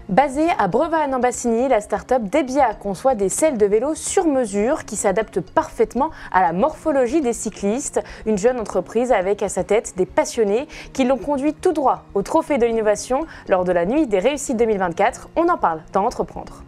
Basée à Brevard-en-Bassigny, la start-up Debia conçoit des selles de vélo sur mesure qui s'adaptent parfaitement à la morphologie des cyclistes. Une jeune entreprise avec à sa tête des passionnés qui l'ont conduit tout droit au Trophée de l'innovation lors de la Nuit des réussites 2024. On en parle dans Entreprendre.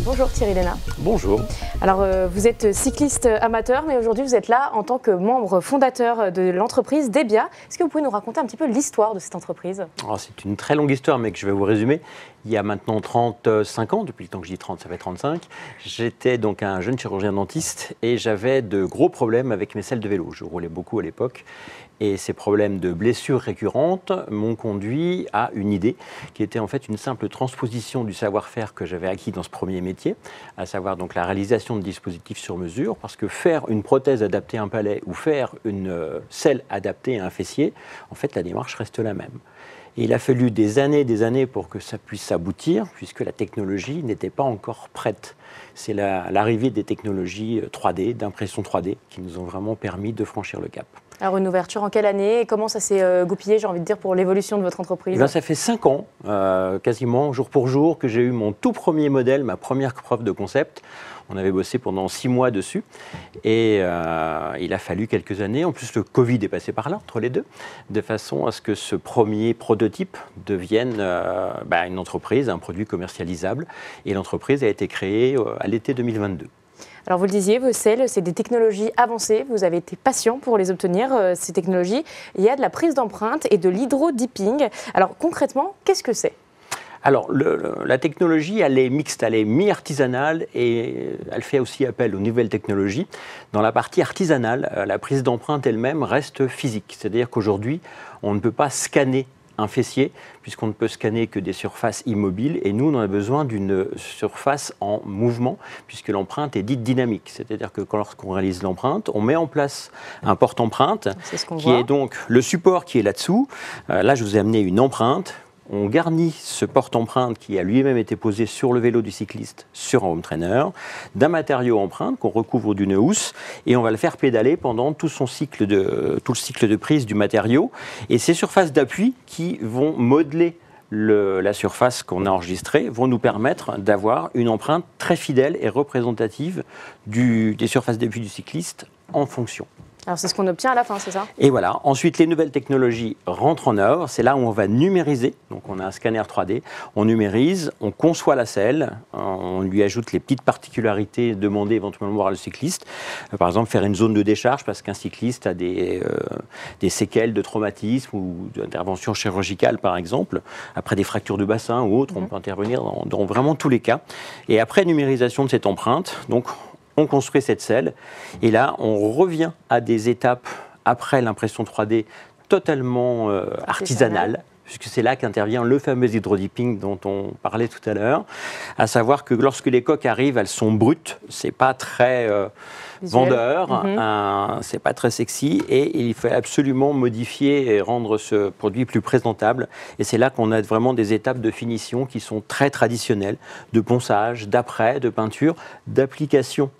Bonjour Thierry Léna. Bonjour. Alors vous êtes cycliste amateur, mais aujourd'hui vous êtes là en tant que membre fondateur de l'entreprise Debia. Est-ce que vous pouvez nous raconter un petit peu l'histoire de cette entreprise ? C'est une très longue histoire, mais que je vais vous résumer. Il y a maintenant 35 ans, depuis le temps que je dis 30, ça fait 35, j'étais donc un jeune chirurgien dentiste et j'avais de gros problèmes avec mes selles de vélo. Je roulais beaucoup à l'époque. Et ces problèmes de blessures récurrentes m'ont conduit à une idée qui était en fait une simple transposition du savoir-faire que j'avais acquis dans ce premier métier, à savoir donc la réalisation de dispositifs sur mesure, parce que faire une prothèse adaptée à un palais ou faire une selle adaptée à un fessier, en fait la démarche reste la même. Et il a fallu des années pour que ça puisse aboutir, puisque la technologie n'était pas encore prête. C'est l'arrivée des technologies 3D, d'impression 3D, qui nous ont vraiment permis de franchir le cap. Alors une ouverture en quelle année et comment ça s'est goupillé, j'ai envie de dire, pour l'évolution de votre entreprise ? Ça fait 5 ans, quasiment jour pour jour, que j'ai eu mon tout premier modèle, ma première preuve de concept. On avait bossé pendant 6 mois dessus et il a fallu quelques années. En plus, le Covid est passé par là, entre les deux, de façon à ce que ce premier prototype devienne une entreprise, un produit commercialisable. Et l'entreprise a été créée à l'été 2022. Alors vous le disiez, vos selles, c'est des technologies avancées. Vous avez été patient pour les obtenir, ces technologies. Il y a de la prise d'empreinte et de l'hydro-dipping. Alors concrètement, qu'est-ce que c'est ? Alors, la technologie, elle est mixte, elle est mi-artisanale et elle fait aussi appel aux nouvelles technologies. Dans la partie artisanale, la prise d'empreinte elle-même reste physique. C'est-à-dire qu'aujourd'hui, on ne peut pas scanner un fessier, puisqu'on ne peut scanner que des surfaces immobiles. Et nous, on a besoin d'une surface en mouvement, puisque l'empreinte est dite dynamique. C'est-à-dire que lorsqu'on réalise l'empreinte, on met en place un porte-empreinte, qui est donc le support qui est là-dessous. Là, je vous ai amené une empreinte. On garnit ce porte-empreinte qui a lui-même été posé sur le vélo du cycliste sur un home trainer, d'un matériau empreinte qu'on recouvre d'une housse et on va le faire pédaler pendant tout le cycle de prise du matériau. Et ces surfaces d'appui qui vont modeler la surface qu'on a enregistrée vont nous permettre d'avoir une empreinte très fidèle et représentative des surfaces d'appui du cycliste en fonction. Alors c'est ce qu'on obtient à la fin, c'est ça ? Et voilà. Ensuite, les nouvelles technologies rentrent en œuvre. C'est là où on va numériser. Donc on a un scanner 3D. On numérise, on conçoit la selle, on lui ajoute les petites particularités demandées éventuellement par le cycliste. Par exemple, faire une zone de décharge parce qu'un cycliste a des séquelles de traumatisme ou d'intervention chirurgicale, par exemple. Après des fractures de bassin ou autres, on peut intervenir dans vraiment tous les cas. Et après numérisation de cette empreinte, donc on construit cette selle et là, on revient à des étapes après l'impression 3D totalement artisanale, puisque c'est là qu'intervient le fameux hydro-dipping dont on parlait tout à l'heure, à savoir que lorsque les coques arrivent, elles sont brutes, c'est pas très vendeur, c'est pas très sexy et il faut absolument modifier et rendre ce produit plus présentable. Et c'est là qu'on a vraiment des étapes de finition qui sont très traditionnelles, de ponçage, d'après, de peinture, d'application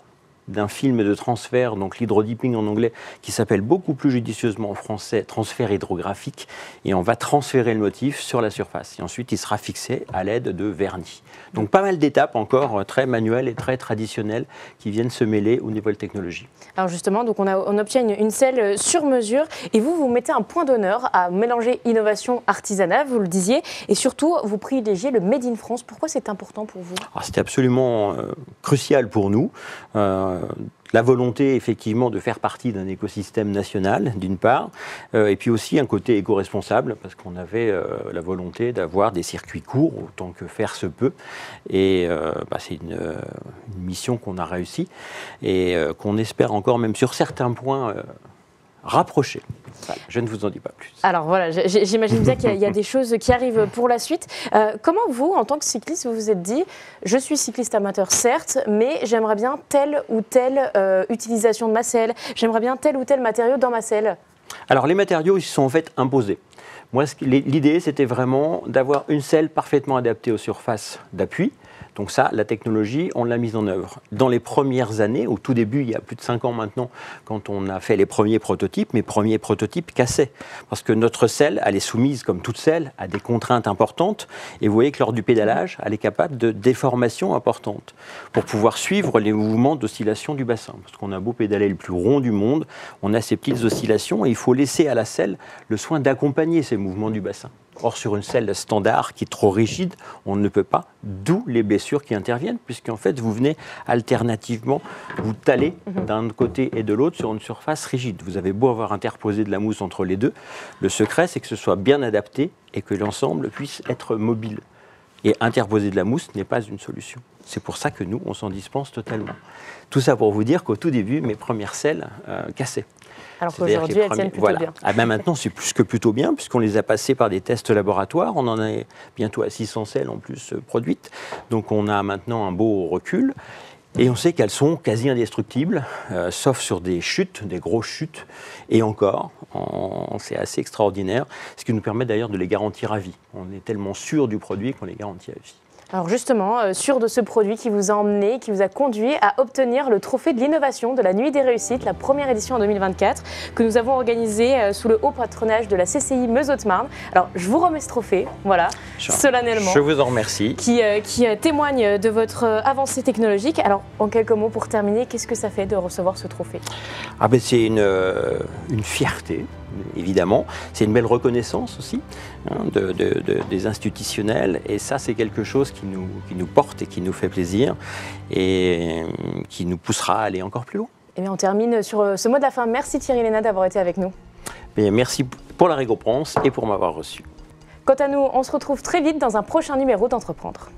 d'un film de transfert, donc l'hydro-dipping en anglais, qui s'appelle beaucoup plus judicieusement en français transfert hydrographique, et on va transférer le motif sur la surface. Et ensuite, il sera fixé à l'aide de vernis. Donc pas mal d'étapes encore très manuelles et très traditionnelles qui viennent se mêler aux nouvelles technologies. Alors justement, donc on obtient une selle sur mesure, et vous mettez un point d'honneur à mélanger innovation artisanale, vous le disiez, et surtout, vous privilégiez le Made in France. Pourquoi c'est important pour vous ? C'était absolument crucial pour nous. La volonté, effectivement, de faire partie d'un écosystème national, d'une part, et puis aussi un côté éco-responsable, parce qu'on avait la volonté d'avoir des circuits courts, autant que faire se peut. Et c'est une mission qu'on a réussi et qu'on espère encore, même sur certains points, rapprocher. Voilà, je ne vous en dis pas plus. Alors voilà, j'imagine bien qu'il y a des choses qui arrivent pour la suite. Comment vous, en tant que cycliste, vous vous êtes dit, je suis cycliste amateur certes, mais j'aimerais bien telle ou telle utilisation de ma selle, j'aimerais bien tel ou tel matériau dans ma selle ? Alors les matériaux, ils se sont en fait imposés. Moi, l'idée, c'était vraiment d'avoir une selle parfaitement adaptée aux surfaces d'appui, Donc ça, la technologie, on l'a mise en œuvre. Dans les premières années, au tout début, il y a plus de 5 ans maintenant, quand on a fait les premiers prototypes, mes premiers prototypes cassaient. Parce que notre selle, elle est soumise, comme toute selle, à des contraintes importantes. Et vous voyez que lors du pédalage, elle est capable de déformations importantes pour pouvoir suivre les mouvements d'oscillation du bassin. Parce qu'on a beau pédaler le plus rond du monde, on a ces petites oscillations et il faut laisser à la selle le soin d'accompagner ces mouvements du bassin. Or, sur une selle standard qui est trop rigide, on ne peut pas, d'où les blessures qui interviennent, puisqu'en fait, vous venez alternativement vous taler d'un côté et de l'autre sur une surface rigide. Vous avez beau avoir interposé de la mousse entre les deux, le secret, c'est que ce soit bien adapté et que l'ensemble puisse être mobile. Et interposer de la mousse n'est pas une solution. C'est pour ça que nous, on s'en dispense totalement. Tout ça pour vous dire qu'au tout début, mes premières selles cassaient. Alors qu'aujourd'hui, elles tiennent plutôt bien. Ah ben maintenant, c'est plus que plutôt bien, puisqu'on les a passées par des tests laboratoires. On en est bientôt à 600 selles en plus produites. Donc on a maintenant un beau recul. Et on sait qu'elles sont quasi indestructibles, sauf sur des chutes, des grosses chutes. Et encore, c'est assez extraordinaire, ce qui nous permet d'ailleurs de les garantir à vie. On est tellement sûr du produit qu'on les garantit à vie. Alors justement, sûr de ce produit qui vous a emmené, qui vous a conduit à obtenir le trophée de l'innovation de la Nuit des Réussites, la première édition en 2024, que nous avons organisée sous le haut patronage de la CCI Meuse-Haute-Marne. Alors je vous remets ce trophée, voilà, solennellement. Je vous en remercie. Qui témoigne de votre avancée technologique. Alors en quelques mots pour terminer, qu'est-ce que ça fait de recevoir ce trophée? Ah ben, c'est une fierté. Évidemment, c'est une belle reconnaissance aussi des institutionnels et ça c'est quelque chose qui nous porte et qui nous fait plaisir et qui nous poussera à aller encore plus loin. Et bien on termine sur ce mot de la fin. Merci Thierry Lénat d'avoir été avec nous. Bien, merci pour la Régoprance et pour m'avoir reçu. Quant à nous, on se retrouve très vite dans un prochain numéro d'Entreprendre.